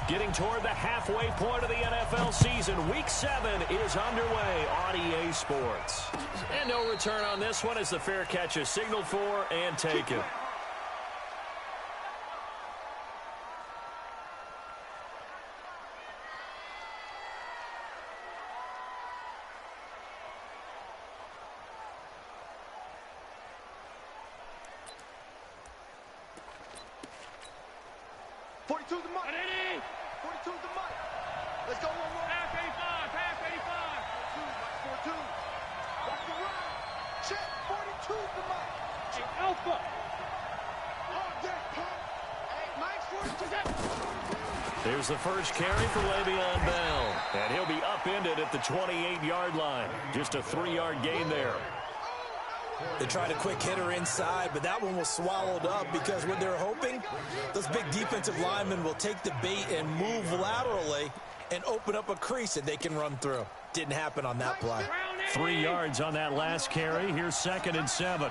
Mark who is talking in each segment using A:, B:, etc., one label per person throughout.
A: Getting toward the halfway point of the NFL season. Week 7 is underway on EA Sports. And no return on this one as the fair catch is signaled for and taken. There's the first carry for Le'Veon Bell, and he'll be upended at the 28-yard line. Just a 3-yard gain there.
B: They tried a quick hitter inside, but that one was swallowed up because what they're hoping, those big defensive linemen will take the bait and move laterally and open up a crease that they can run through. Didn't happen on that play.
A: 3 yards on that last carry. Here's 2nd and 7.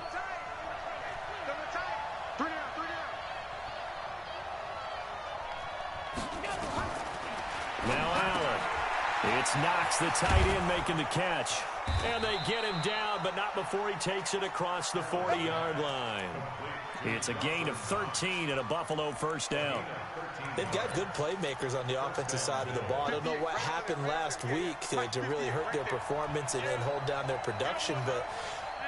A: Now Allen. It's Knox, the tight end, making the catch. And they get him down, but not before he takes it across the 40-yard line. It's a gain of 13 and a Buffalo first down.
B: They've got good playmakers on the offensive side of the ball. I don't know what happened last week to really hurt their performance and hold down their production, but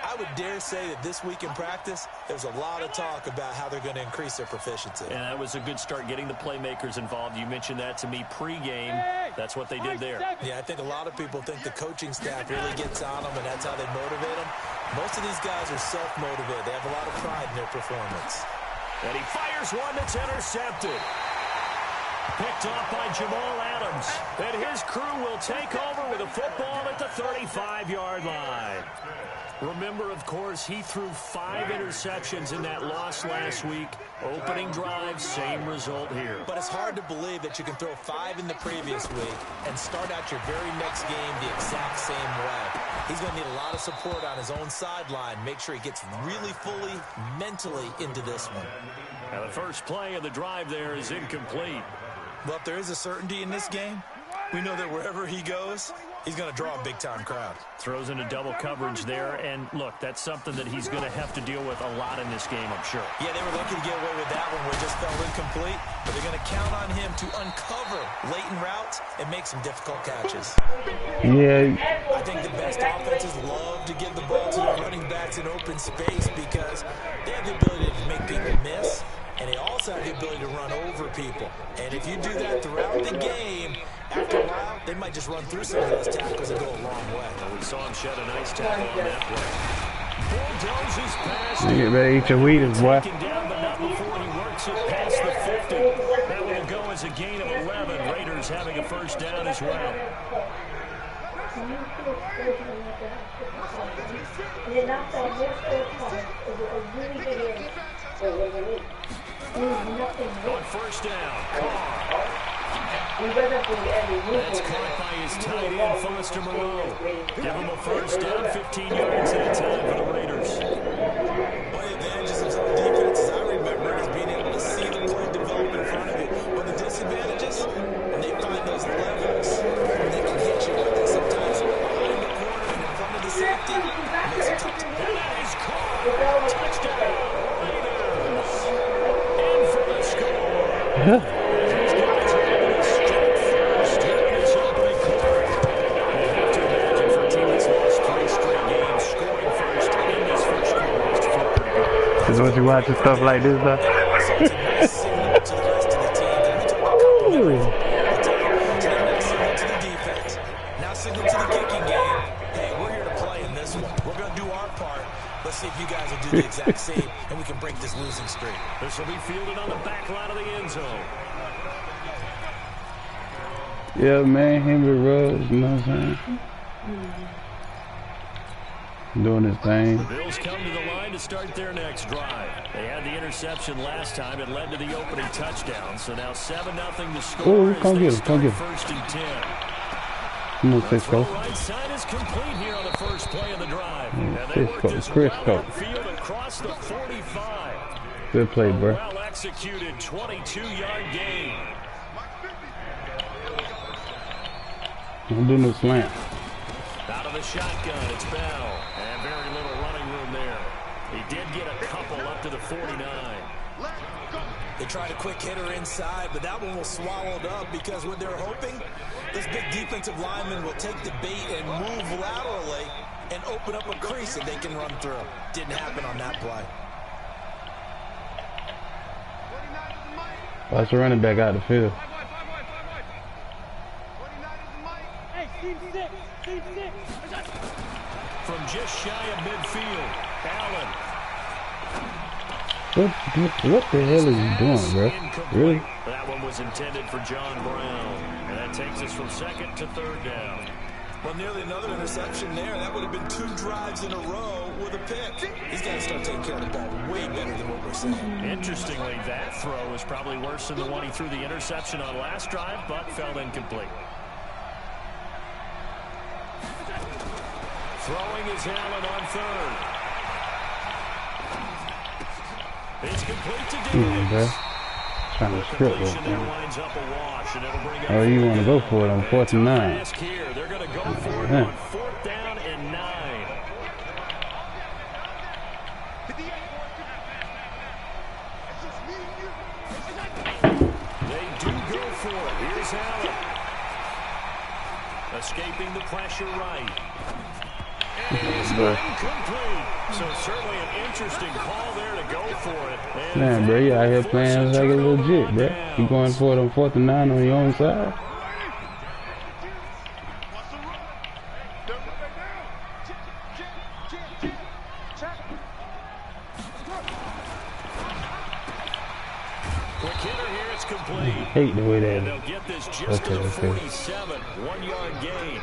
B: I would dare say that this week in practice, there's a lot of talk about how they're going to increase their proficiency.
A: And that was a good start getting the playmakers involved. You mentioned that to me pregame. That's what they did there.
B: Yeah, I think a lot of people think the coaching staff really gets on them, and that's how they motivate them. Most of these guys are self-motivated. They have a lot of pride in their performance.
A: And he fires one that's intercepted. Picked off by Jamal Adams. And his crew will take over with a football at the 35-yard line. Remember, of course, he threw 5 interceptions in that loss last week. Opening drive, same result here.
B: But it's hard to believe that you can throw 5 in the previous week and start out your very next game the exact same way. He's going to need a lot of support on his own sideline. Make sure he gets really fully, mentally into this one.
A: Now the first play of the drive there is incomplete.
B: Well, if there is a certainty in this game, we know that wherever he goes, he's going to draw a big-time crowd.
A: Throws into double coverage there, and look, that's something that he's going to have to deal with a lot in this game, I'm sure.
B: Yeah, they were lucky to get away with that one where it just fell incomplete, but they're going to count on him to uncover latent routes and make some difficult catches.
C: Yeah.
B: I think the best offenses love to give the ball to their running backs in open space because they have the ability to make people miss, and they also have the ability to run over people. And if you do that throughout the game, after a while, they might just run through some of those tackles and go a long way.
A: We saw him shed a nice tackle on that play. Bulldozes past
C: You get ready to eat your Wheaties, boy.
A: Down, but not before he works it past the 50. That will go as a gain of 11. Raiders having a first down as well. On first down, that's caught by his tight end, Foster Moreau. Give him a first down, 15 yards at a time for the Raiders.
B: One of the advantages of some defenses I remember is being able to see the play develop in front of you. One of the disadvantages, when they find those levels, they can hit you with it. Sometimes behind the corner and in front of the safety, it makes it tough to hit.
A: And that is caught. Touchdown, Raiders. And for the score.
C: Because once you watch stuff like this,
B: Now signal to the kicking game. Hey, we're here to play in this one. We're going to do our part. Let's see if you guys will do the exact same, and we can break this losing streak.
A: This will be fielded on the back line of the end zone.
C: yeah, man, Henry Ruggs, you know what I'm saying? Doing his thing.
A: The Bills come to the line to start their next drive. They had the interception last time. It led to the opening touchdown. So now 7-0 to score.
C: Oh, come get him, come get him.
A: First and 10.
C: Come on, Cisco.
A: Right side is complete here on the first play of the drive.
C: Yeah,
A: And they worked this
C: Crisco.
A: well upfield across the 45.
C: Good play, bro.
A: Well executed 22-yard gain.
C: Don't do no slant.
A: Out of the shotgun, it's Bell. And very little running room there. He did get a couple up to the 49.
B: They tried a quick hitter inside, but that one was swallowed up because what they're hoping, this big defensive lineman will take the bait and move laterally and open up a crease that they can run through. Didn't happen on that play.
C: Watch the running back out the field.
A: From just shy of midfield, Allen.
C: What the hell is he doing, bro? Really?
A: That one was intended for John Brown. And that takes us from second to third down.
B: Well, nearly another interception there. That would have been 2 drives in a row with a pick. He's got to start taking care of the ball way better than what we're seeing.
A: Interestingly, that throw was probably worse than the one he threw the interception on last drive, but fell incomplete. Throwing is Allen on third. It's complete to Davis.
C: Trying to script it.
A: Winds up a wash, and it'll bring up
C: Oh, you want to go for it on 4th and 9.
A: Here. They're going to go for it on 4th down and 9. They do go for it. Here's Allen. Escaping the pressure right. And it is incomplete. So certainly an interesting call there to go for it. And
C: Man, bro, you out here playing like a legit, bro. You going for it on 4th and 9 on your own side?
A: Quick hitter here, it's complete.
C: I hate the way that.
A: And they'll get this just to the 47, 1-yard gain.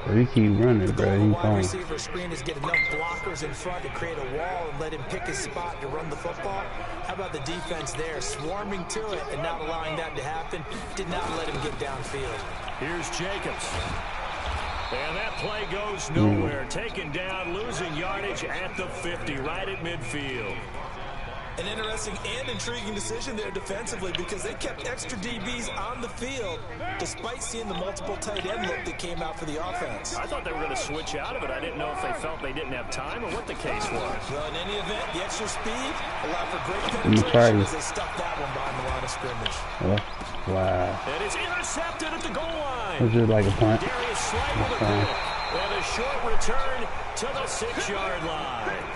C: We keep running, bro. He
B: Wide
C: gone.
B: receiver screen is get enough blockers in front to create a wall and let him pick his spot to run the football. How about the defense there, swarming to it and not allowing that to happen? Did not let him get downfield.
A: Here's Jacobs. And that play goes nowhere. Taken down, losing yardage at the 50, right at midfield.
B: An interesting and intriguing decision there defensively because they kept extra DBs on the field despite seeing the multiple tight end look that came out for the offense.
A: I thought they were going to switch out of it. I didn't know if they felt they didn't have time or what the case was.
B: Well, in any event, the extra speed allowed for great penetration as they stuck that one behind the line of scrimmage.
C: Wow.
A: And it's intercepted at the goal line.
C: It's just like a punt.
A: Darius Slay with a pick. And a short return to the 6-yard line.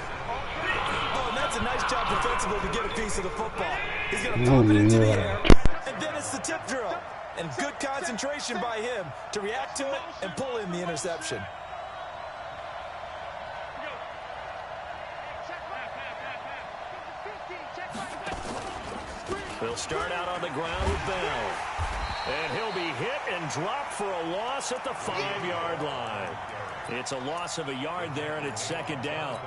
B: Oh, and that's a nice job defensively to get a piece of the football. He's going to pump it into the air, and then it's the tip drill. And good concentration by him to react to it and pull in the interception.
A: They'll start out on the ground with Bell. And he'll be hit and dropped for a loss at the 5-yard line. It's a loss of a yard there, and it's second down.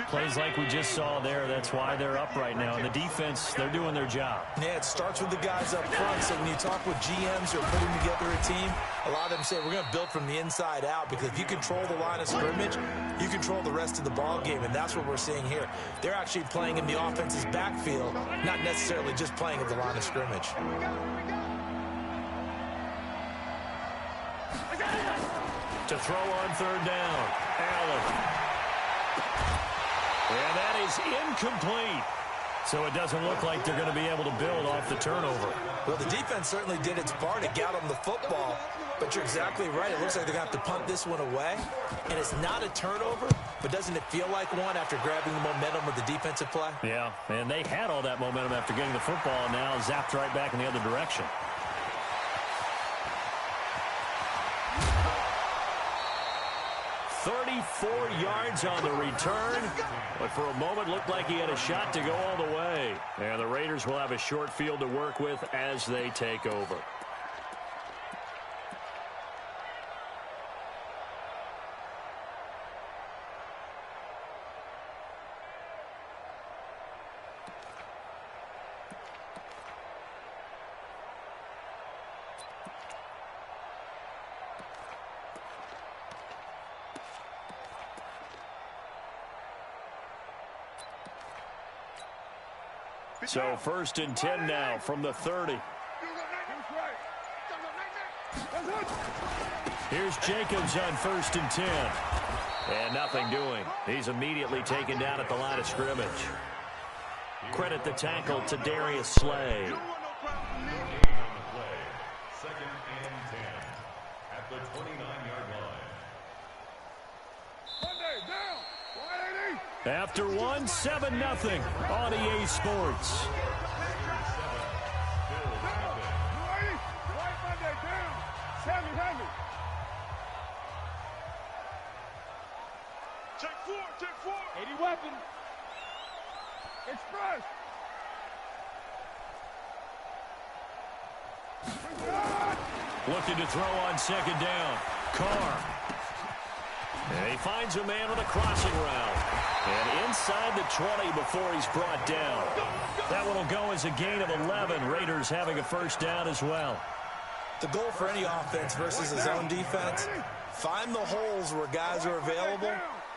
A: Plays like we just saw there, that's why they're up right now. And the defense, they're doing their job.
B: Yeah, it starts with the guys up front. So when you talk with GMs who are putting together a team, a lot of them say we're going to build from the inside out because if you control the line of scrimmage, you control the rest of the ball game, and that's what we're seeing here. They're actually playing in the offense's backfield, not necessarily just playing at the line of scrimmage.
A: To throw on third down, Allen. And that is incomplete. So it doesn't look like they're going to be able to build off the turnover.
B: Well, the defense certainly did its part to get them the football, but you're exactly right. It looks like they're going to have to punt this one away, and it's not a turnover, but doesn't it feel like one after grabbing the momentum of the defensive play?
A: Yeah, and they had all that momentum after getting the football, and now zapped right back in the other direction. "34 yards on the return, but for a moment looked like he had a shot to go all the way. And the Raiders will have a short field to work with as they take over. So 1st and 10 now from the 30. Here's Jacobs on 1st and 10. And nothing doing. He's immediately taken down at the line of scrimmage. Credit the tackle to Darius Slay. After one, 7-0 on EA Sports.
D: Check four. 80 weapon. Express.
A: Looking to throw on 2nd down. Carr. And he finds a man on a crossing route. And inside the 20 before he's brought down. That one will go as a gain of 11. Raiders having a 1st down as well.
B: The goal for any offense versus his own defense, find the holes where guys are available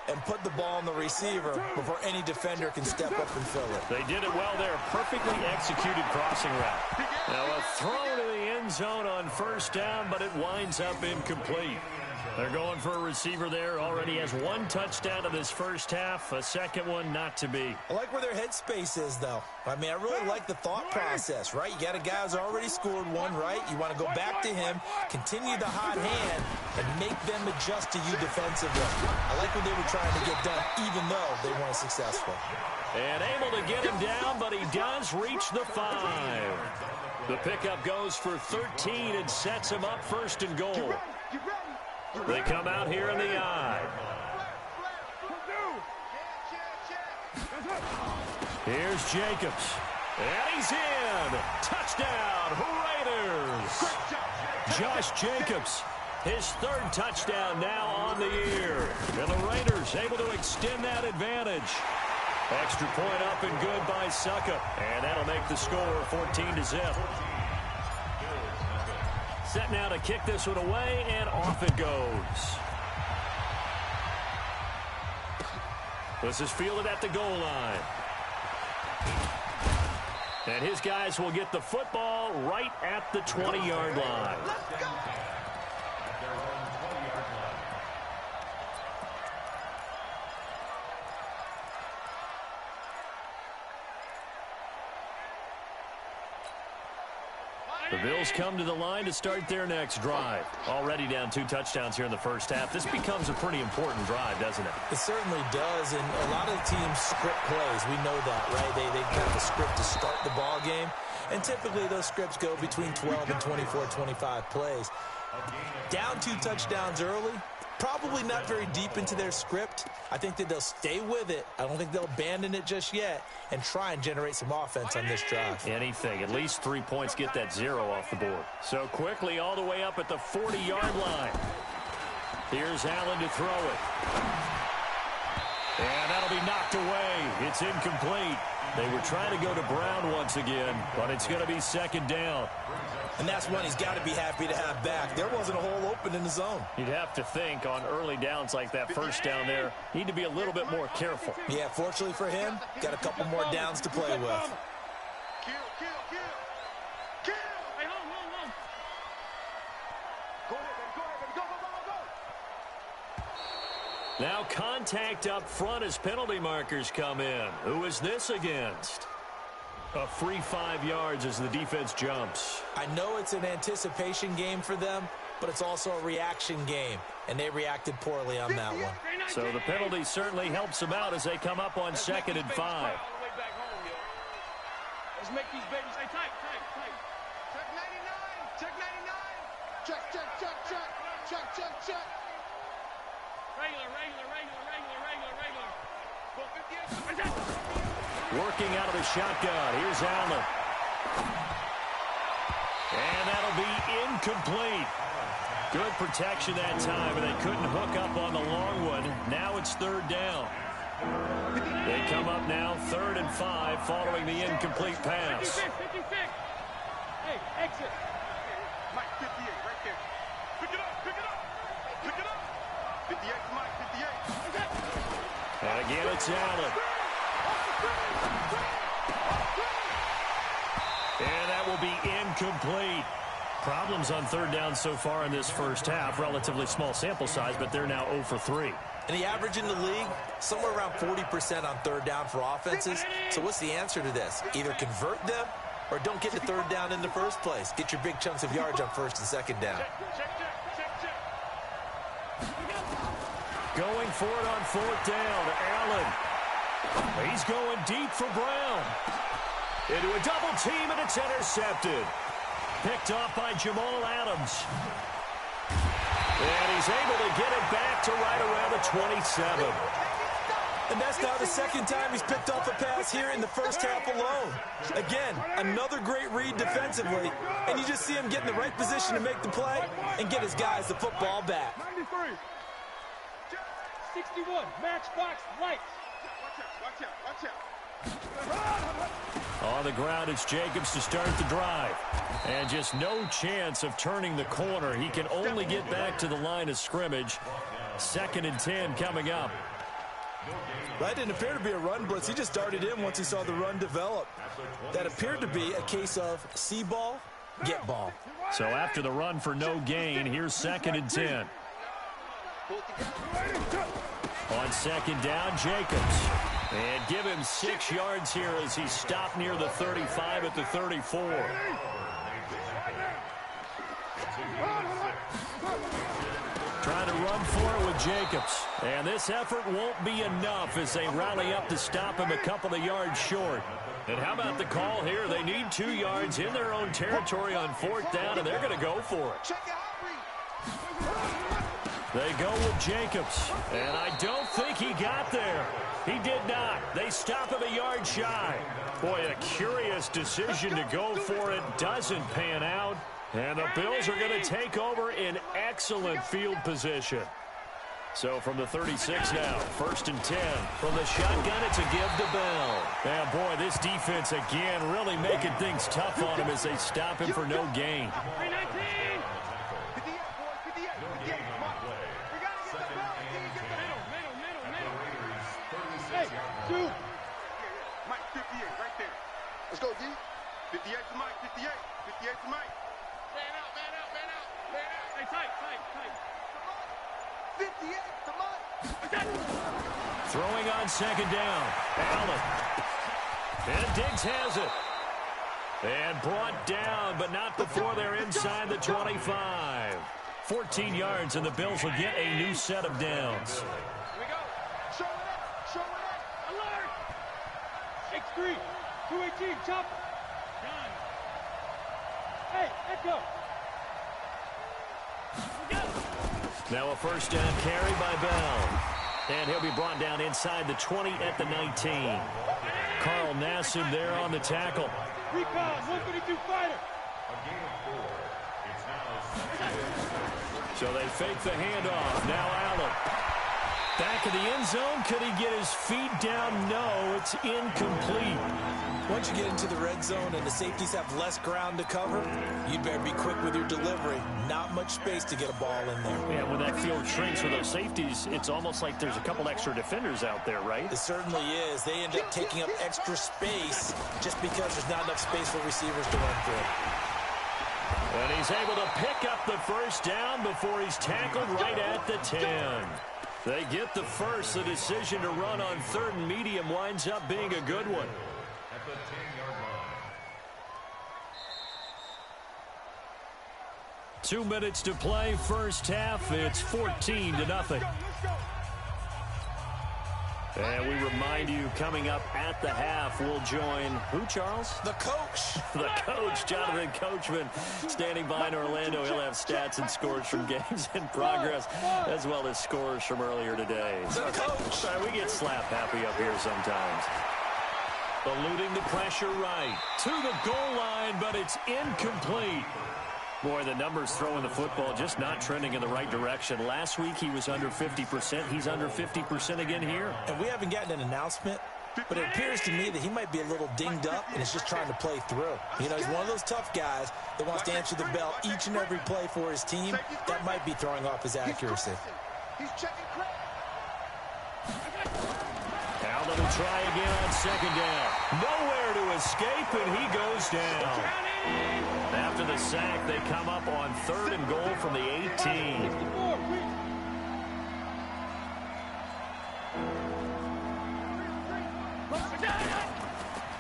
B: and put the ball on the receiver before any defender can step up and fill it.
A: They did it well there. Perfectly executed crossing route. Now a throw to the end zone on 1st down, but it winds up incomplete. They're going for a receiver there. Already has 1 touchdown in this 1st half. A 2nd one not to be.
B: I like where their headspace is, though. I mean, I really like the thought process, right? You got a guy who's already scored 1, right? You want to go back to him, continue the hot hand, and make them adjust to you defensively. I like what they were trying to get done, even though they weren't successful.
A: And able to get him down, but he does reach the 5. The pickup goes for 13 and sets him up 1st and goal. They come out here in the I. Here's Jacobs. And he's in. Touchdown, Raiders. Josh Jacobs, his 3rd touchdown now on the year. And the Raiders able to extend that advantage. Extra point up and good by Suckup. And that'll make the score 14-0. Set now to kick this one away, and off it goes. This is fielded at the goal line. And his guys will get the football right at the 20-yard line.
D: Let's go.
A: The Bills come to the line to start their next drive. Already down 2 touchdowns here in the 1st half. This becomes a pretty important drive, doesn't it?
B: It certainly does, and a lot of teams script plays. We know that, right? They have a script to start the ball game, and typically those scripts go between 12 and 24, 25 plays. Down 2 touchdowns early, probably not very deep into their script. I think that they'll stay with it. I don't think they'll abandon it just yet and try and generate some offense on this drive.
A: Anything. At least 3 points get that 0 off the board. So quickly all the way up at the 40-yard line. Here's Allen to throw it. And that'll be knocked away. It's incomplete. They were trying to go to Brown once again, but it's going to be 2nd down.
B: And that's one he's got to be happy to have back. There wasn't a hole open in the zone.
A: You'd have to think on early downs like that 1st down there, need to be a little bit more careful.
B: Yeah, fortunately for him, got a couple more downs to play with.
D: Kill. Hey, hold. Go ahead, baby. Go.
A: Now contact up front as penalty markers come in. Who is this against? A free 5 yards as the defense jumps.
B: I know it's an anticipation game for them, but it's also a reaction game, and they reacted poorly on that one.
A: So the penalty certainly helps them out as they come up on 2nd and 5.
D: Let's make these babies say tight. Check 99. Check. Regular. Go 58.
A: Working out of the shotgun. Here's Allen. And that'll be incomplete. Good protection that time, and they couldn't hook up on the long one. Now it's 3rd down. They come up now 3rd and 5 following the incomplete pass.
D: 56. Hey, exit. Mike, 58, right there. Pick it up. 58, Mike, 58.
A: And again, it's Allen. And that will be incomplete. Problems on third down so far in this first half. Relatively small sample size, but they're now 0 for 3.
B: And the average in the league, somewhere around 40% on third down for offenses. So what's the answer to this? Either convert them or don't get the third down in the first place. Get your big chunks of yards on first and second down.
A: Going for it on fourth down. Allen. He's going deep for Brown. Into a double team, and it's intercepted. Picked off by Jamal Adams. And he's able to get it back to right around the 27.
B: And that's now the second time he's picked off a pass here in the first half alone. Again, another great read defensively. And you just see him get in the right position to make the play and get his guys the football back.
D: 93. 61. Matchbox lights. Watch out. Watch out.
A: On the ground, it's Jacobs to start the drive. And just no chance of turning the corner. He can only get back to the line of scrimmage. 2nd and 10 coming up.
B: That didn't appear to be a run blitz. He just darted in once he saw the run develop. That appeared to be a case of see ball, get ball.
A: So after the run for no gain, here's 2nd and 10. On 2nd down, Jacobs. And give him 6 yards here as he stopped near the 35 at the 34. Trying to run for it with Jacobs. And this effort won't be enough as they rally up to stop him a couple of yards short. And how about the call here? They need 2 yards in their own territory on 4th down, and they're going to go for it. They go with Jacobs, and I don't think he got there. He did not. They stop him a yard shy. Boy, a curious decision to go for it. Doesn't pan out. And the Bills are going to take over in excellent field position. So from the 36 now, 1st and 10. From the shotgun, it's a give to Bell. And boy, this defense again really making things tough on him as they stop him for no gain.
D: 319. 58, come on. We got to get the ball. Middle. Hey, 2. Mike, 58, right there. Let's go, D. 58 to Mike, 58. 58 to Mike. Man out. Hey, tight. 58 to Mike.
A: Throwing on 2nd down. Allen. And Diggs has it. And brought down, but not before they're inside the 25. 14 yards, and the Bills will get a new set of downs.
D: Here we go. Show it up. Alert. 6-3. 218. Chop. Done. Hey, let's go.
A: Now a 1st down carry by Bell. And he'll be brought down inside the 20 at the 19. Carl Nassib there on the tackle.
D: Recon, 132 fighter.
A: So they fake the handoff. Now Allen. Back in the end zone. Could he get his feet down? No, it's incomplete.
B: Once you get into the red zone and the safeties have less ground to cover, you better be quick with your delivery. Not much space to get a ball in there.
A: Yeah, when that field shrinks for those safeties, it's almost like there's a couple extra defenders out there, right?
B: It certainly is. They end up taking up extra space just because there's not enough space for receivers to run through.
A: And he's able to pick up the 1st down before he's tackled right at the 10. They get the first. The decision to run on 3rd and medium winds up being a good one.
E: At the 10-yard line.
A: 2 minutes to play, first half. It's 14-0. And we remind you, coming up at the half, we'll join who, Charles?
B: The coach.
A: The coach, Jonathan Coachman, standing by in Orlando. He'll have stats and scores from games in progress, as well as scores from earlier today.
B: The coach.
A: Sorry, we get slap happy up here sometimes. Eluding the pressure right to the goal line, but it's incomplete. Boy, the numbers throwing the football just not trending in the right direction. Last week he was under 50%. He's under 50% again here.
B: And we haven't gotten an announcement, but it appears to me that he might be a little dinged up and is just trying to play through. You know, he's one of those tough guys that wants to answer the bell each and every play for his team. That might be throwing off his accuracy.
D: He's checking credit.
A: Allen will try again on second down. Nowhere to escape, and he goes down. After the sack, they come up on 3rd and goal from the 18.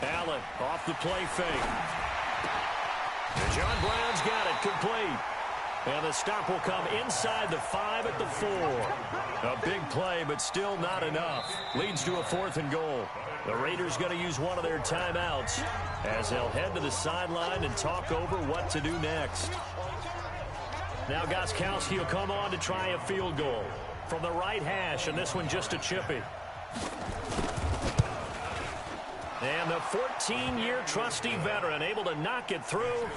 A: Allen off the play fake. And John Brown's got it complete. And the stop will come inside the 5 at the 4. A big play, but still not enough. Leads to a 4th and goal. The Raiders going to use one of their timeouts as they'll head to the sideline and talk over what to do next. Now Gostkowski will come on to try a field goal from the right hash, and this one just a chippy. And the 14-year trusty veteran able to knock it through.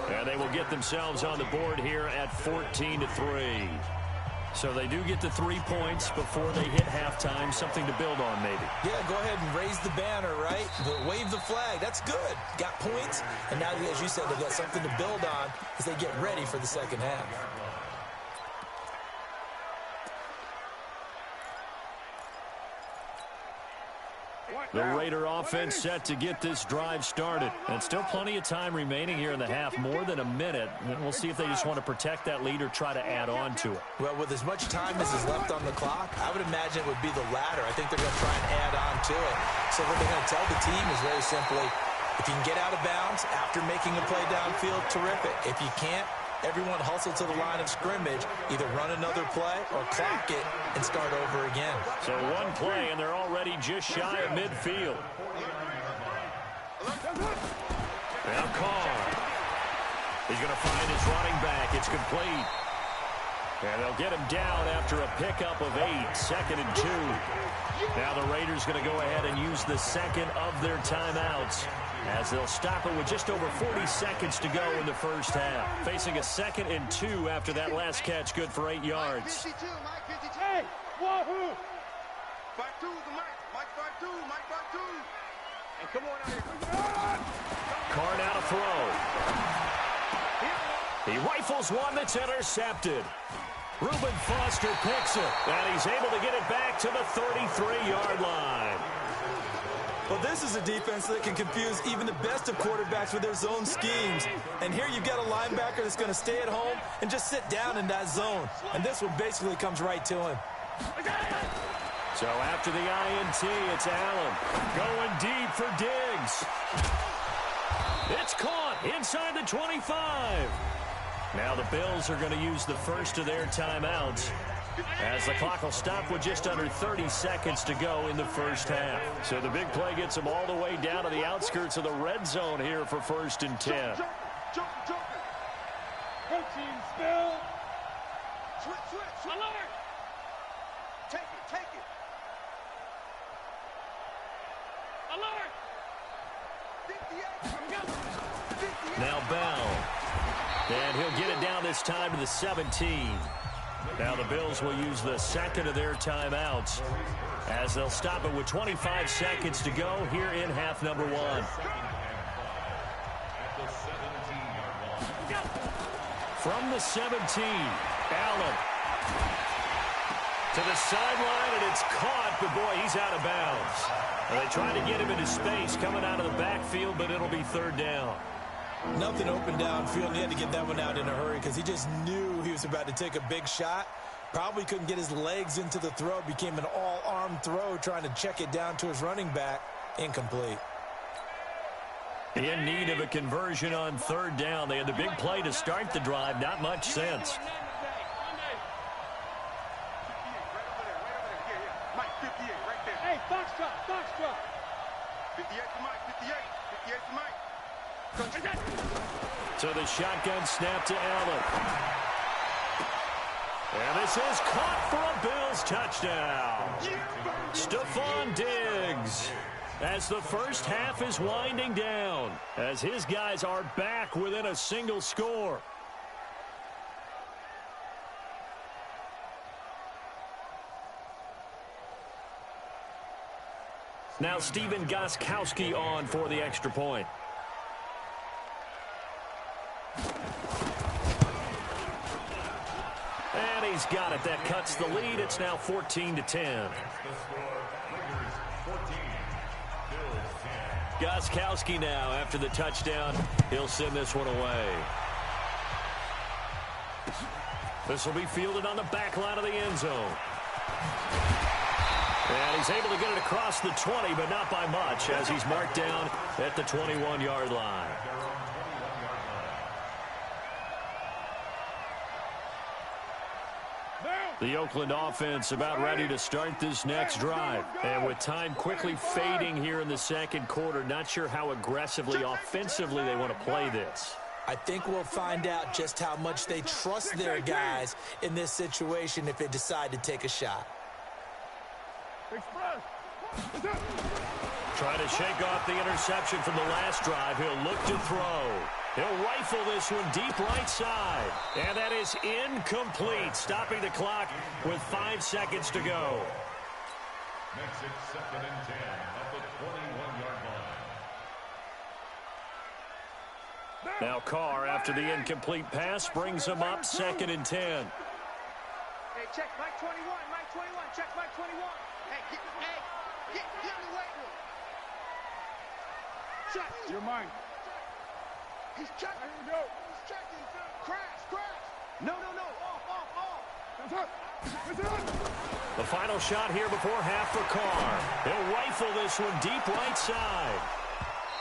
A: And they will get themselves on the board here at 14-3. So they do get to 3 points before they hit halftime. Something to build on, maybe.
B: Yeah, go ahead and raise the banner, right? Wave the flag. That's good. Got points. And now, as you said, they've got something to build on as they get ready for the second half.
A: The Raider offense set to get this drive started. And still plenty of time remaining here in the half, more than a minute. We'll see if they just want to protect that lead or try to add on to it.
B: Well, with as much time as is left on the clock, I would imagine it would be the latter. I think they're going to try and add on to it. So what they're going to tell the team is very simply, if you can get out of bounds after making a play downfield, terrific. If you can't, everyone hustle to the line of scrimmage, either run another play or clock it and start over again.
A: So one play, and they're already just shy of midfield. Now Carr. He's going to find his running back. It's complete. And they'll get him down after a pickup of 8, 2nd and 2. Now the Raiders going to go ahead and use the second of their timeouts, as they'll stop it with just over 40 seconds to go in the first half. Facing a 2nd and 2 after that last catch, good for 8 yards.
D: Hey, wahoo! 5-2, Mike 5-2, Mike 5-2. And come on out here.
A: Carr now to throw. He rifles one that's intercepted. Reuben Foster picks it, and he's able to get it back to the 33-yard line.
E: Well, this is a defense that can confuse even the best of quarterbacks with their zone schemes. And here you've got a linebacker that's going to stay at home and just sit down in that zone. And this one basically comes right to him.
A: So after the INT, it's Allen going deep for Diggs. It's caught inside the 25. Now the Bills are going to use the first of their timeouts, as the clock will stop with just under 30 seconds to go in the first half. So the big play gets them all the way down to the outskirts of the red zone here for 1st and 10.
D: Protein spill. Switch. Alert. Take it. Alert. 58.
A: Now Bell. And he'll get it down this time to the 17. Now the Bills will use the second of their timeouts, as they'll stop it with 25 seconds to go here in half number 1. From the 17, Allen to the sideline, and it's caught, but boy, he's out of bounds. Well, they try to get him into space coming out of the backfield, but it'll be 3rd down.
E: Nothing open downfield. He had to get that one out in a hurry because he just knew he was about to take a big shot. Probably couldn't get his legs into the throw. Became an all-arm throw trying to check it down to his running back. Incomplete.
A: In need of a conversion on 3rd down. They had the big play to start the drive. Not much sense.
D: Mike 58 right there. Hey, Foxtrot. 58 to Mike, 58 to Mike.
A: So the shotgun snap to Allen. And this is caught for a Bills touchdown. Stephon Diggs, as the first half is winding down, as his guys are back within a single score. Now Stephen Gostkowski on for the extra point. And he's got it. That cuts the lead. It's now 14-10. Gostkowski now after the touchdown. He'll send this one away. This will be fielded on the back line of the end zone. And he's able to get it across the 20, but not by much, as he's marked down at the 21-yard line. The Oakland offense about ready to start this next drive. And with time quickly fading here in the second quarter, not sure how aggressively, offensively they want to play this.
E: I think we'll find out just how much they trust their guys in this situation if they decide to take a shot.
A: Trying to shake off the interception from the last drive. He'll look to throw. He'll rifle this one deep right side. And that is incomplete, stopping the clock with 5 seconds to go.
F: Makes it 2nd and 10 at the 21-yard line.
A: Now Carr, after the incomplete pass, brings him up 2nd and 10.
D: Hey, check Mike 21, Mike 21, check Mike 21. Hey, get in the weight room. Check. You're mine. He's checking. Here we go. He's checking. Crash. No. Off.
A: The final shot here before half for Carr. He'll rifle this one deep right side.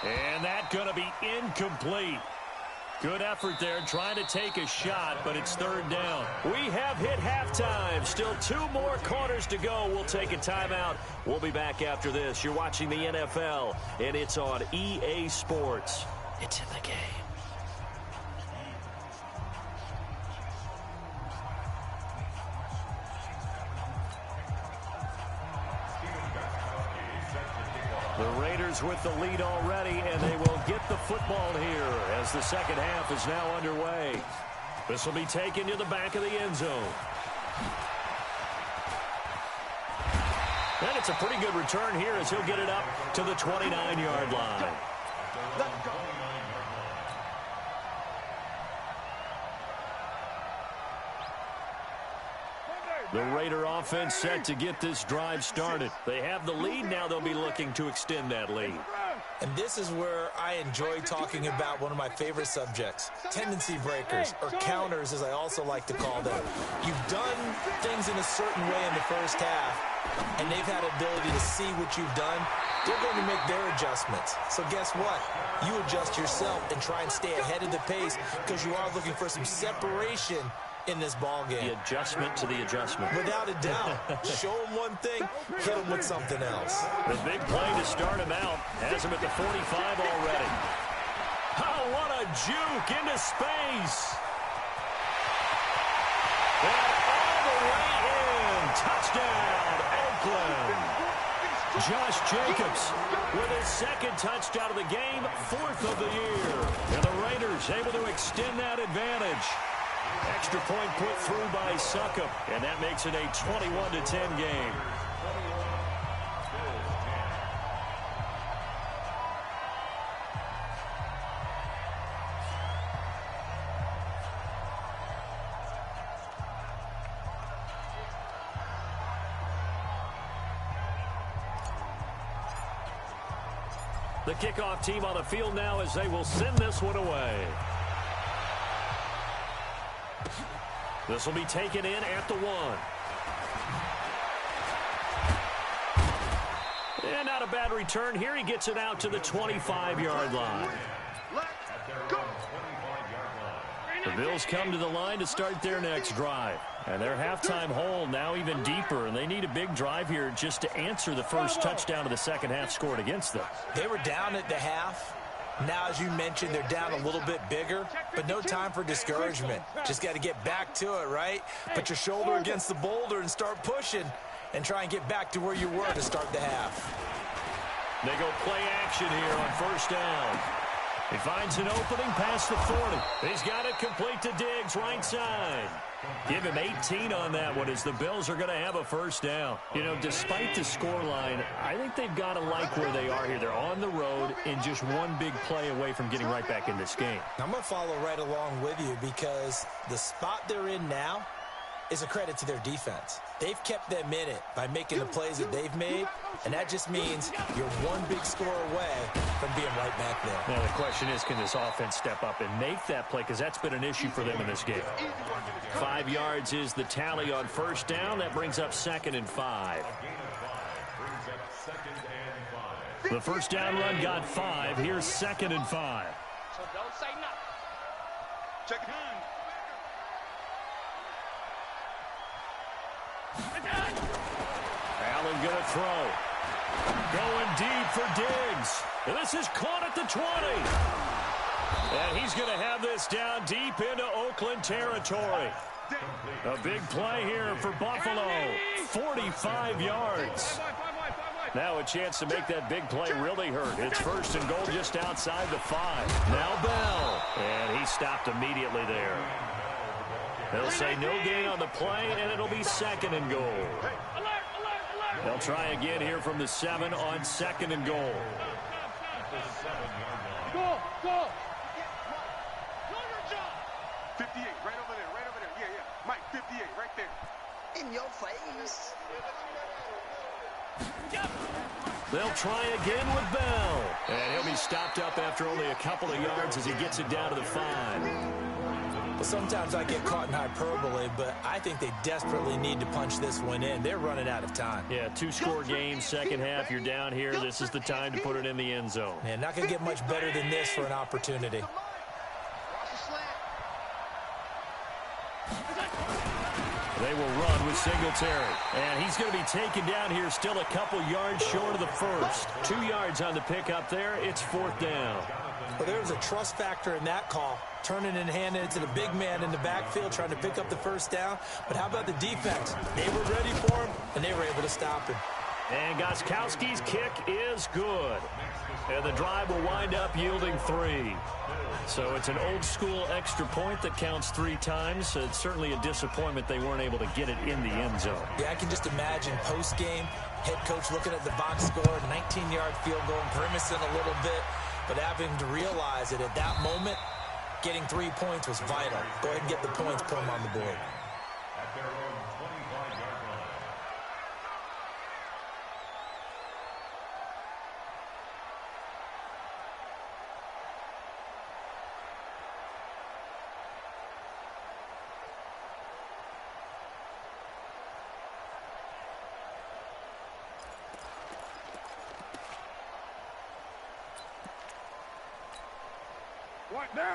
A: And that's going to be incomplete. Good effort there trying to take a shot, but it's 3rd down. We have hit halftime. Still 2 more quarters to go. We'll take a timeout. We'll be back after this. You're watching the NFL, and it's on EA Sports. It's in the game. The Raiders with the lead already, and they will get the football here as the second half is now underway. This will be taken to the back of the end zone. And it's a pretty good return here as he'll get it up to the 29-yard line. The Raider offense set to get this drive started. They have the lead. Now they'll be looking to extend that lead.
E: And this is where I enjoy talking about one of my favorite subjects, tendency breakers, or counters, as I also like to call them. You've done things in a certain way in the first half, and they've had ability to see what you've done. They're going to make their adjustments. So guess what? You adjust yourself and try and stay ahead of the pace because you are looking for some separation in this ball game.
A: The adjustment to the adjustment.
E: Without a doubt. Show him one thing, hit him with something else.
A: The big play to start him out has him at the 45 already. Oh, what a juke into space. And all the way in. Touchdown, Oakland. Josh Jacobs with his 2nd touchdown of the game, 4th of the year. And the Raiders able to extend that advantage. Extra point put through by Succop, and that makes it a 21-10 game. The kickoff team on the field now as they will send this one away. This will be taken in at the 1. And not a bad return here. He gets it out to the 25-yard line. The Bills come to the line to start their next drive. And their halftime hole now even deeper. And they need a big drive here just to answer the first touchdown of the second half scored against them.
E: They were down at the half. Now, as you mentioned, they're down a little bit bigger, but no time for discouragement. Just got to get back to it, right? Put your shoulder against the boulder and start pushing and try and get back to where you were to start the half.
A: They go play action here on 1st down. He finds an opening past the 40. He's got it complete to Diggs, right side. Give him 18 on that one as the Bills are going to have a 1st down. You know, despite the scoreline, I think they've got to like where they are here. They're on the road and just one big play away from getting right back in this game.
E: I'm going to follow right along with you because the spot they're in now is a credit to their defense. They've kept them in it by making the plays that they've made, and that just means you're one big score away from being right back there.
A: Now, the question is, can this offense step up and make that play? Because that's been an issue for them in this game. 5 yards is the tally on first down. That brings up 2nd and 5. The first down run got 5. Here's 2nd and 5.
D: So don't say nothing. Check it in.
A: Allen going to throw. Going deep for Diggs. And this is caught at the 20. And he's going to have this down deep into Oakland territory. A big play here for Buffalo. 45 yards. Now a chance to make that big play really hurt. It's 1st and goal just outside the 5. Now Bell. And he stopped immediately there. They'll say no gain on the play, and it'll be 2nd and goal. They'll try again here from the 7 on 2nd and goal.
D: Go, go. 58, right over there, right over there. Yeah, yeah. Mike, 58, right there.
G: In your face.
A: They'll try again with Bell. And he'll be stopped up after only a couple of yards as he gets it down to the 5.
E: Well, sometimes I get caught in hyperbole, but I think they desperately need to punch this one in. They're running out of time.
A: Yeah, 2-score game, second half. You're down here. This is the time to put it in the end zone.
E: Man, not going to get much better than this for an opportunity.
A: They will run with Singletary. And he's going to be taken down here still a couple yards short of the first. 2 yards on the pickup there. It's 4th down.
E: Well, there was a trust factor in that call. Turning and handing it to the big man in the backfield, trying to pick up the first down. But how about the defense? They were ready for him, and they were able to stop him.
A: And Gostkowski's kick is good. And the drive will wind up yielding 3. So it's an old-school extra point that counts 3 times. It's certainly a disappointment they weren't able to get it in the end zone.
E: Yeah, I can just imagine post-game, head coach looking at the box score, 19-yard field goal, grimacing a little bit, but having to realize that at that moment, getting 3 points was vital. Go ahead and get the points, put them on the board.
F: At their own 25-yard line.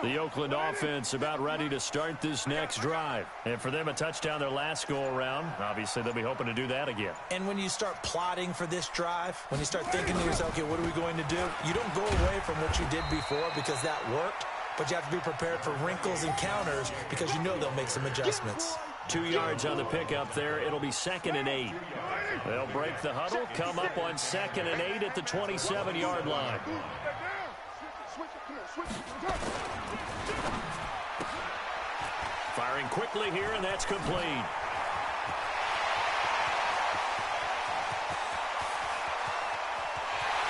A: The Oakland offense about ready to start this next drive. And for them, a touchdown their last go-around. Obviously, they'll be hoping to do that again.
E: And when you start plotting for this drive, when you start thinking to yourself, okay, what are we going to do? You don't go away from what you did before because that worked, but you have to be prepared for wrinkles and counters because you know they'll make some adjustments.
A: 2 yards on the pickup there. It'll be 2nd and 8. They'll break the huddle, come up on 2nd and 8 at the 27-yard line. Firing quickly here, and that's complete.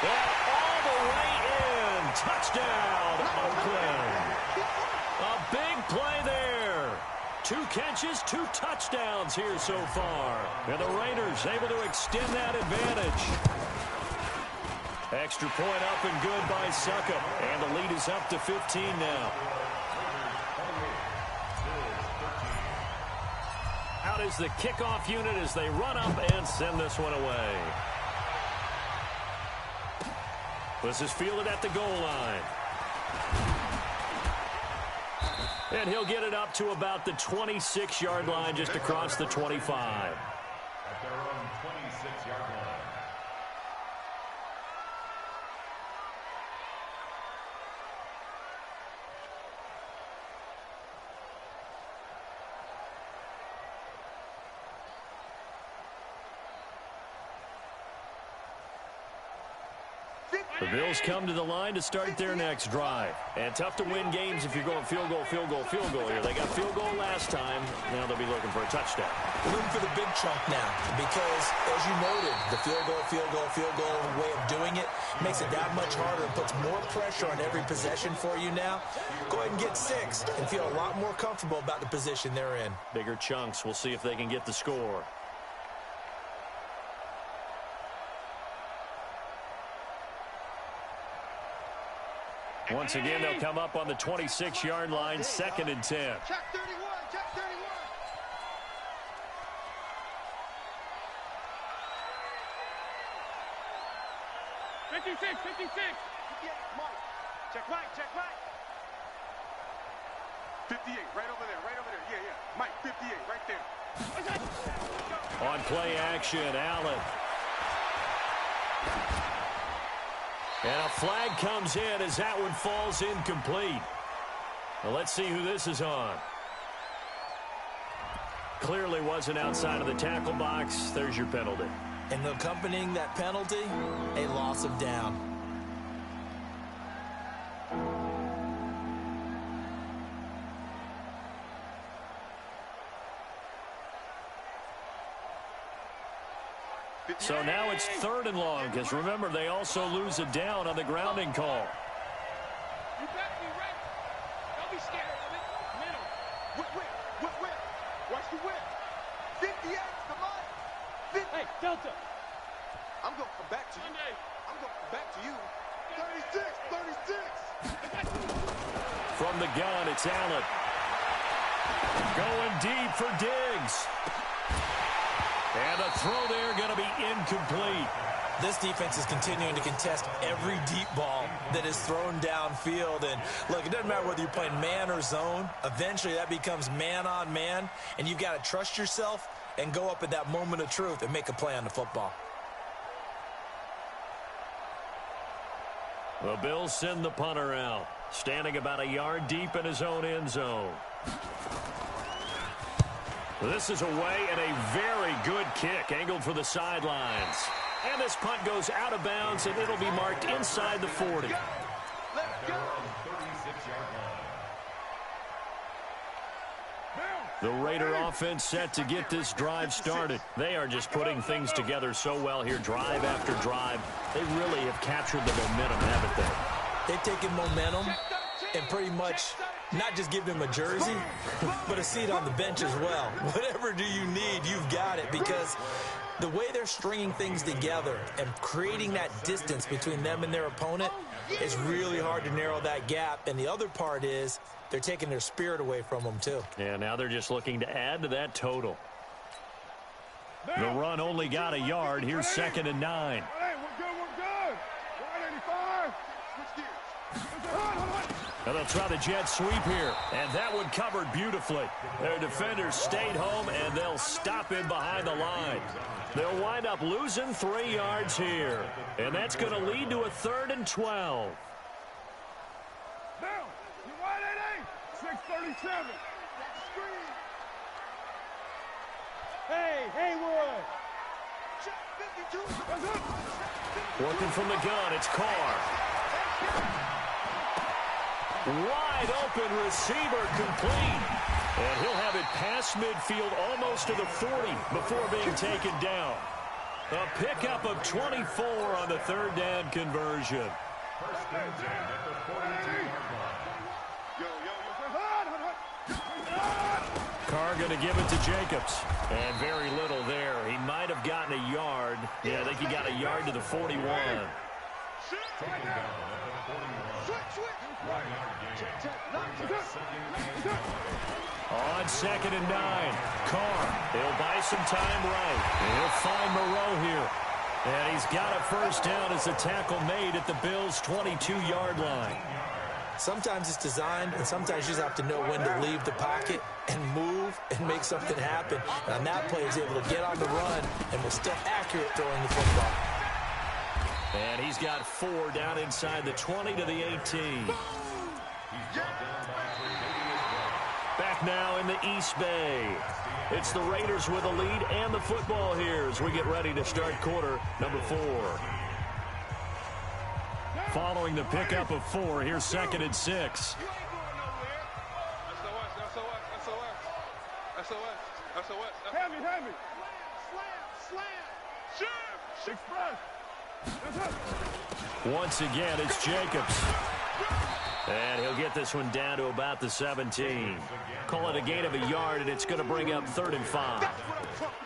A: And all the way in. Touchdown, Oakland. A big play there. 2 catches, 2 touchdowns here so far. And the Raiders able to extend that advantage. Extra point up and good by Succop. And the lead is up to 15 now. Out is the kickoff unit as they run up and send this one away. This is fielded at the goal line. And he'll get it up to about the 26-yard line just across the 25.
F: At their own 26-yard line.
A: The Bills come to the line to start their next drive. And tough to win games if you're going field goal, field goal, field goal here. They got field goal last time. Now they'll be looking for a touchdown.
E: Looking for the big chunk now because, as you noted, the field goal way of doing it makes it that much harder and puts more pressure on every possession for you now. Go ahead and get 6 and feel a lot more comfortable about the position they're in.
A: Bigger chunks. We'll see if they can get the score. Once again, they'll come up on the 26-yard line, 2nd and 10.
D: Check 31, check 31. 56, 56. Mike. Check right, check right. 58, right over there. Yeah. Mike, 58, right there.
A: On play action, Allen. And a flag comes in as that one falls incomplete. Well, let's see who this is on. Clearly wasn't outside of the tackle box. There's your penalty.
E: And accompanying that penalty, a loss of down.
A: So now it's 3rd and long, because remember, they also lose a down on the grounding call.
D: You better be ready. Don't be scared of it. Middle. Whip. Watch the whip. 58, come on. 50. Hey, Delta. I'm going to come back to you. I'm going to come back to you. 36.
A: From the gun, it's Allen. Going deep for Diggs. And the throw there going to be incomplete.
E: This defense is continuing to contest every deep ball that is thrown downfield. And look, it doesn't matter whether you're playing man or zone. Eventually that becomes man on man. And you've got to trust yourself and go up at that moment of truth and make a play on the football.
A: The Bills send the punter out, standing about a yard deep in his own end zone. This is away and a very good kick angled for the sidelines. And this punt goes out of bounds, and it'll be marked inside the 40. The Raider offense set to get this drive started. They are just putting things together so well here, drive after drive. They really have captured the momentum, haven't they?
E: They've taken momentum and pretty much not just give them a jersey, but a seat on the bench as well. Whatever do you need, you've got it, because the way they're stringing things together and creating that distance between them and their opponent, it's really hard to narrow that gap. And the other part is they're taking their spirit away from them, too.
A: Yeah, now they're just looking to add to that total. The run only got a yard. Here's 2nd and 9.
D: Hey, we're good. 185. Switch gears.
A: Now they'll try the jet sweep here, and that one covered beautifully. Their defenders stayed home, and they'll stop in behind the line. They'll wind up losing 3 yards here, and that's going to lead to a 3rd and 12.
D: Down. You 188. 637. Hey, Haywood. Check 52.
A: Working from the gun, it's Carr. Wide open receiver complete. And he'll have it past midfield almost to the 40 before being taken down. A pickup of 24 on the 3rd down conversion.
F: First and 10 at the 42-yard line.
A: Carr going to give it to Jacobs. And very little there. He might have gotten a yard. Yeah, I think he got a yard to the 41.
F: Taken down at the 41. 1 yard gain.
A: On 2nd and 9, Carr, he'll buy some time right. And he'll find Moreau here. And he's got a first down as the tackle made at the Bills' 22-yard line.
E: Sometimes it's designed, and sometimes you just have to know when to leave the pocket and move and make something happen. And on that play, he's able to get on the run and was still accurate throwing the football.
A: And he's got 4 down inside the 20 to the 18. Back now in the East Bay. It's the Raiders with a lead and the football here as we get ready to start quarter number 4. following the pickup of 4. Here's 2nd and 6.
D: You ain't going nowhere. SOS. Have me. Slam. Shoot. Express.
A: Once again, it's Jacobs. And he'll get this one down to about the 17. Call it a gain of a yard, and it's going to bring up 3rd and 5.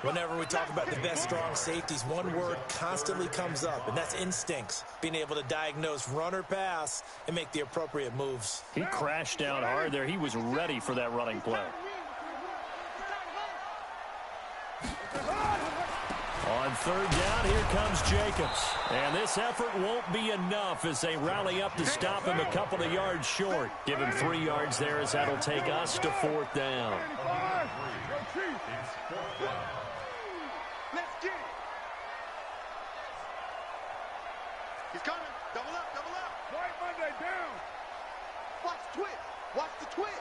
E: Whenever we talk about the best strong safeties, one word constantly comes up, and that's instincts. Being able to diagnose run or pass and make the appropriate moves.
A: He crashed down hard there. He was ready for that running play. On 3rd down, here comes Jacobs. And this effort won't be enough as they rally up to stop him a couple of yards short. Give him 3 yards there as that'll take us to 4th down.
D: Let's get it. He's coming. Double up. White Monday down. Watch the twist.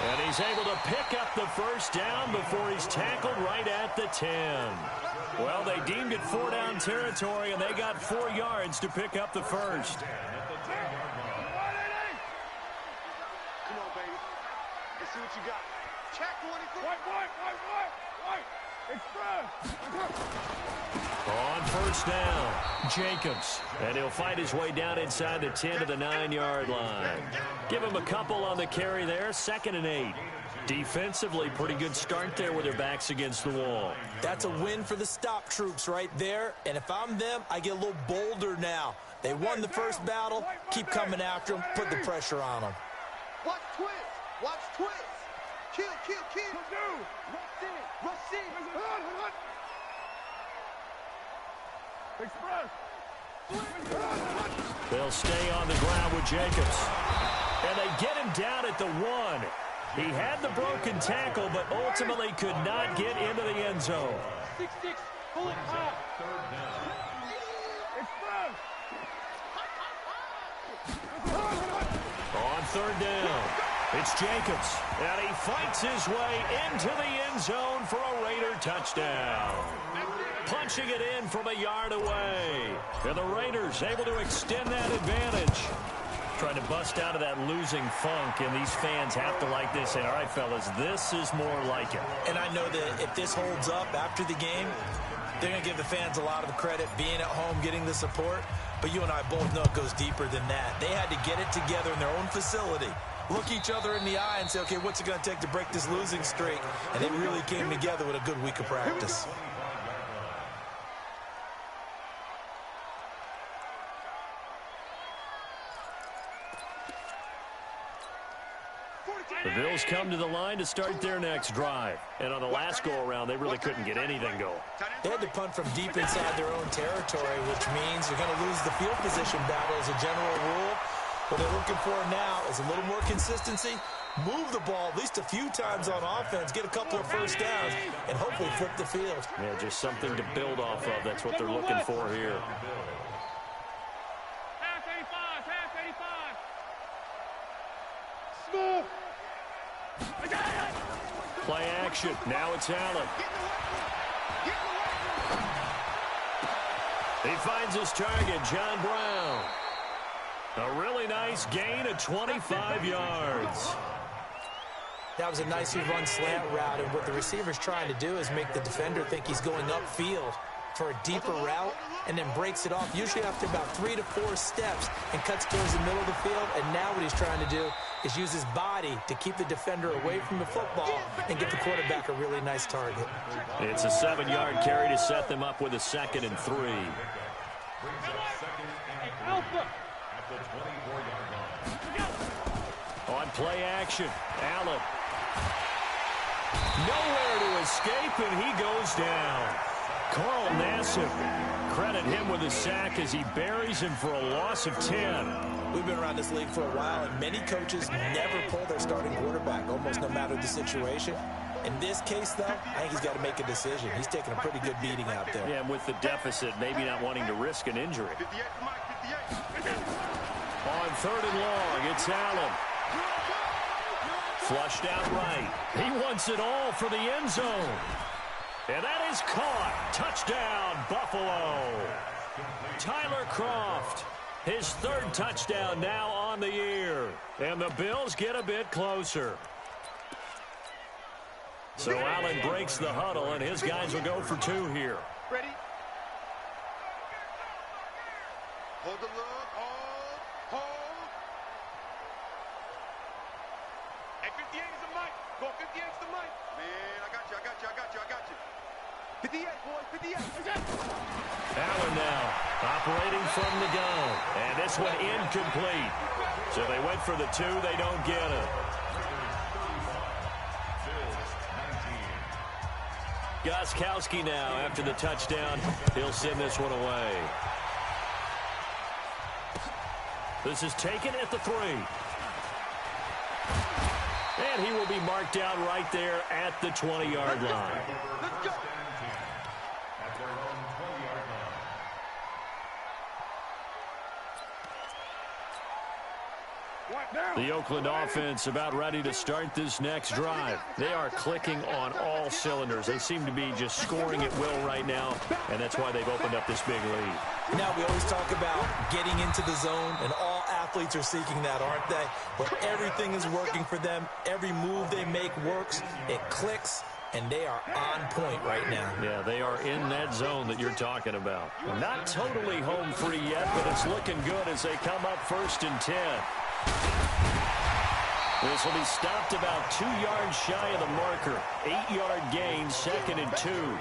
A: And he's able to pick up the 1st down before he's tackled right at the 10. Well, they deemed it 4-down territory, and they got 4 yards to pick up the 1st.
D: Come on, baby. Let's see what you got. Check 23. White. Express.
A: On 1st down, Jacobs. And he'll fight his way down inside the 10 to the 9-yard line. Give him a couple on the carry there. 2nd and 8. Defensively, pretty good start there with their backs against the wall.
E: That's a win for the stop troops right there. And if I'm them, I get a little bolder now. They won the first battle. Keep coming after them. Put the pressure on them.
G: Watch twist. Kill. Rush in.
D: Express.
A: They'll stay on the ground with Jacobs. And they get him down at the 1. He had the broken tackle, but ultimately could not get into the end zone.
D: 6-6. Pull it high. Express.
A: On 3rd down, it's Jacobs. And he fights his way into the end zone for a Raider touchdown. Punching it in from a yard away. And the Raiders able to extend that advantage. Trying to bust out of that losing funk, and these fans have to like this. And all right, fellas, this is more like it.
E: And I know that if this holds up after the game, they're going to give the fans a lot of credit, being at home, getting the support. But you and I both know it goes deeper than that. They had to get it together in their own facility, look each other in the eye and say, okay, what's it going to take to break this losing streak? And they really came together with a good week of practice.
A: The Bills come to the line to start their next drive. And on the last go-around, they really couldn't get anything going.
E: They had to punt from deep inside their own territory, which means you're going to lose the field position battle as a general rule. What they're looking for now is a little more consistency, move the ball at least a few times on offense, get a couple of 1st downs, and hopefully flip the field.
A: Yeah, just something to build off of. That's what they're looking for here.
D: Half 85. Smooth.
A: Play action. Now it's Allen. He finds his target, John Brown. A really nice gain of 25 yards.
E: That was a nicely run slant route, and what the receiver's trying to do is make the defender think he's going upfield for a deeper route, and then breaks it off, usually after about 3 to 4 steps, and cuts towards the middle of the field. And now what he's trying to do is use his body to keep the defender away from the football and get the quarterback a really nice target.
A: It's a 7-yard carry to set them up with a 2nd and 3.
D: Alpha.
A: On play action, Allen. Nowhere to escape, and he goes down. Carl Nassib, credit him with a sack as he buries him for a loss of 10.
E: We've been around this league for a while, and many coaches never pull their starting quarterback, almost no matter the situation. In this case, though, I think he's got to make a decision. He's taking a pretty good beating out there.
A: Yeah, and with the deficit, maybe not wanting to risk an injury. On 3rd and long, it's Allen. Flushed out right. He wants it all for the end zone. And that is caught. Touchdown, Buffalo. Tyler Kroft, his third touchdown now on the year. And the Bills get a bit closer. So Allen breaks the huddle, and his guys will go for 2 here.
G: Ready? Hold the look. Hold.
D: Hey, 58 is the mic. Go 58 is the mic.
G: Man, I got you. 58, boy, 58.
A: Allen now operating from the gun. And this one incomplete. So they went for the 2. They don't get it. Gostkowski now after the touchdown. He'll send this one away. This is taken at the 3. And he will be marked down right there at the 20-yard line.
G: Let's go.
F: At their own 20-yard line.
A: The Oakland offense about ready to start this next drive. They are clicking on all cylinders. They seem to be just scoring at will right now, and that's why they've opened up this big lead.
E: Now, we always talk about getting into the zone, and all athletes are seeking that, aren't they? But everything is working for them. Every move they make works. It clicks, and they are on point right now.
A: Yeah, they are in that zone that you're talking about. Not totally home free yet, but it's looking good as they come up 1st and 10. This will be stopped about 2 yards shy of the marker. 8-yard gain, 2nd and 2.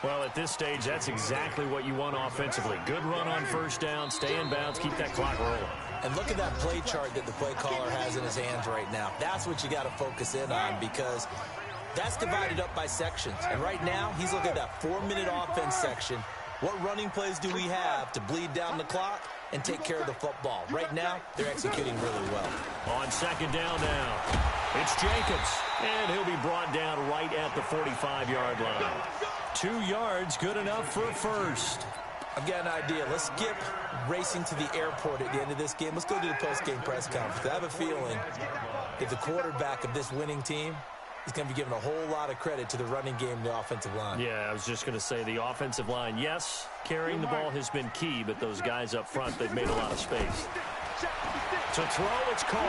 A: Well, at this stage, that's exactly what you want offensively. Good run on 1st down, stay in bounds, keep that clock rolling.
E: And look at that play chart that the play caller has in his hands right now. That's what you got to focus in on, because that's divided up by sections. And right now, he's looking at that 4-minute offense section. What running plays do we have to bleed down the clock and take care of the football? Right now, they're executing really well.
A: On 2nd down now, it's Jacobs. And he'll be brought down right at the 45-yard line. 2 yards, good enough for a first.
E: I've got an idea. Let's skip racing to the airport at the end of this game. Let's go to the post-game press conference. I have a feeling if the quarterback of this winning team is going to be given a whole lot of credit to the running game and the offensive line.
A: Yeah, I was just going to say the offensive line, yes, carrying the ball has been key, but those guys up front, they've made a lot of space. To throw, it's Carr.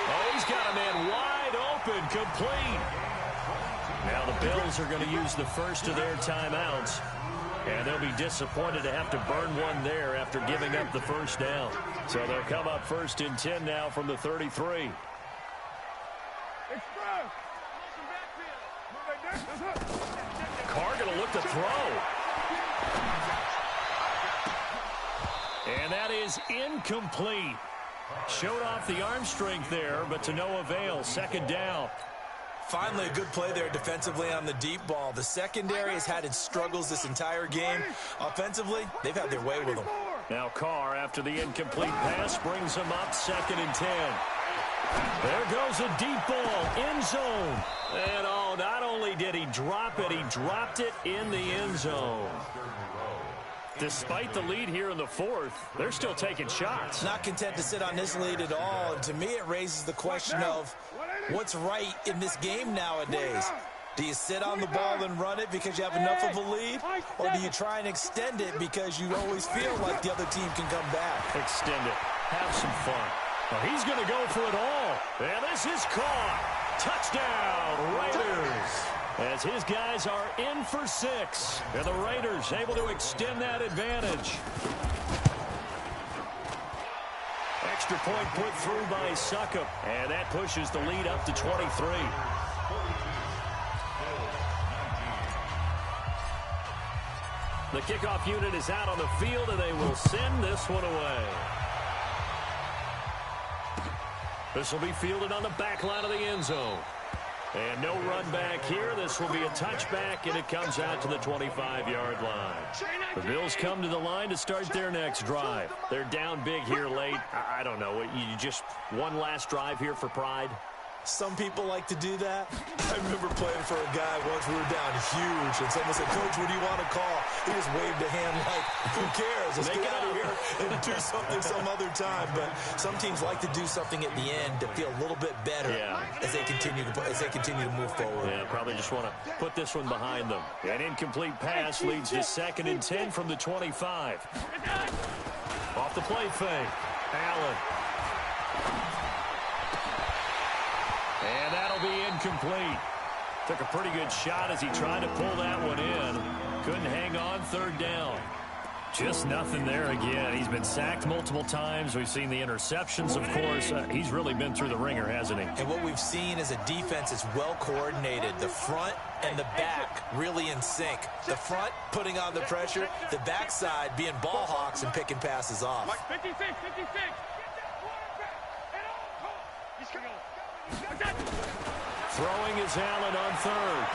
A: Oh, he's got a man wide open, complete. Now the Bills are going to use the first of their timeouts, and they'll be disappointed to have to burn one there after giving up the 1st down. So they'll come up 1st and 10 now from the 33. Carr going to look to throw. And that is incomplete. Showed off the arm strength there, but to no avail. 2nd down.
E: Finally, a good play there defensively on the deep ball. The secondary has had its struggles this entire game. Offensively, they've had their way with them.
A: Now Carr, after the incomplete pass, brings him up 2nd and 10. There goes a deep ball, end zone. And oh, not only did he drop it, he dropped it in the end zone. Despite the lead here in the 4th, they're still taking shots.
E: Not content to sit on this lead at all. And to me, it raises the question of what's right in this game nowadays. Do you sit on the ball and run it because you have enough of a lead? Or do you try and extend it because you always feel like the other team can come back?
A: Extend it. Have some fun. Well, he's going to go for it all. And this is caught. Touchdown, Raiders. As his guys are in for 6. And the Raiders able to extend that advantage. Extra point put through by Succop. And that pushes the lead up to 23. The kickoff unit is out on the field, and they will send this one away. This will be fielded on the back line of the end zone. And no run back here. This will be a touchback, and it comes out to the 25-yard line. The Bills come to the line to start their next drive. They're down big here late. I don't know. You just one last drive here for pride?
E: Some people like to do that. I remember playing for a guy once. We were down huge, and someone said, "Coach, what do you want to call?" He just waved a hand like, "Who cares? Let's get out of here." here and do something some other time. But some teams like to do something at the end to feel a little bit better as they continue to move forward.
A: Yeah, probably just want to put this one behind them. An incomplete pass leads to 2nd and 10 from the 25. Off the play fake. Allen. And that'll be incomplete. Took a pretty good shot as he tried to pull that one in. Couldn't hang on 3rd down. Just nothing there again. He's been sacked multiple times. We've seen the interceptions, of course. He's really been through the ringer, hasn't he?
E: And what we've seen is a defense is well coordinated. The front and the back really in sync. The front putting on the pressure. The backside being ball hawks and picking passes off.
D: 56, 56.
A: Throwing is Allen on 3rd.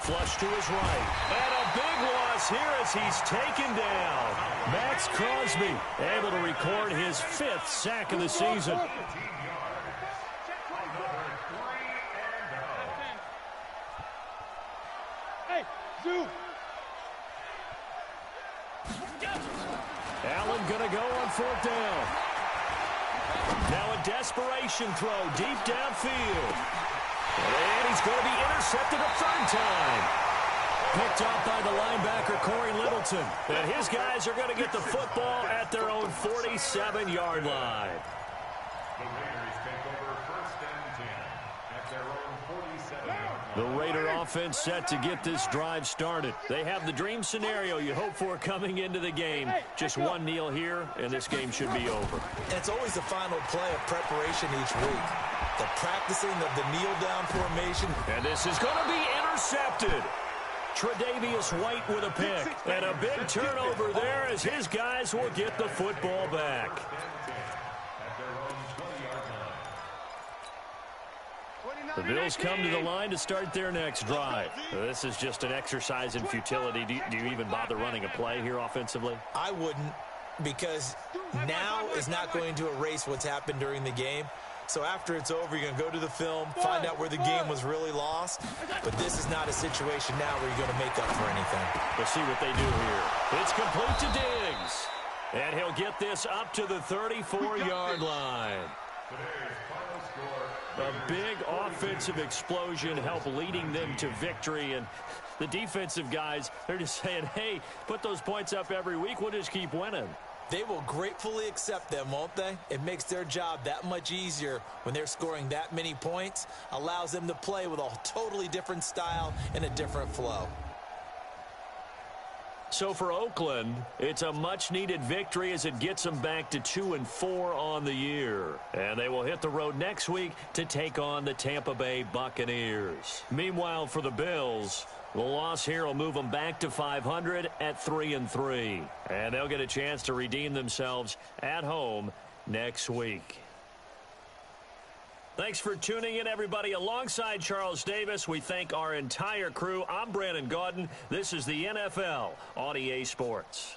A: Flush to his right. And a big loss here as he's taken down. Max Crosby able to record his 5th sack of the season.
D: Hey, Zoo.
A: Allen going to go on 4th down. Now a desperation throw deep downfield. And he's going to be intercepted a 3rd time. Picked off by the linebacker, Corey Littleton. And his guys are going to get the football at their own 47-yard line.
F: The Raiders take over 1st and 10 at their own 47-yard line.
A: The Raider offense set to get this drive started. They have the dream scenario you hope for coming into the game. Just one kneel here, and this game should be over.
E: And it's always the final play of preparation each week. The practicing of the kneel-down formation.
A: And this is going to be intercepted. Tre'Davious White with a pick. And a big turnover there as his guys will get the football back. The Bills come to the line to start their next drive. This is just an exercise in futility. Do you even bother running a play here offensively?
E: I wouldn't, because now is not going to erase what's happened during the game. So after it's over, you're going to go to the film, find out where the game was really lost. But this is not a situation now where you're going to make up for anything.
A: We'll see what they do here. It's complete to Diggs. And he'll get this up to the 34-yard line. A big offensive explosion helped leading them to victory. And the defensive guys, they're just saying, hey, put those points up every week. We'll just keep winning.
E: They will gratefully accept them, won't they? It makes their job that much easier when they're scoring that many points. Allows them to play with a totally different style and a different flow.
A: So for Oakland, it's a much-needed victory as it gets them back to 2-4 on the year. And they will hit the road next week to take on the Tampa Bay Buccaneers. Meanwhile, for the Bills, the loss here will move them back to 500 at 3-3. And they'll get a chance to redeem themselves at home next week. Thanks for tuning in, everybody. Alongside Charles Davis, we thank our entire crew. I'm Brandon Gaudin. This is the NFL on EA Sports.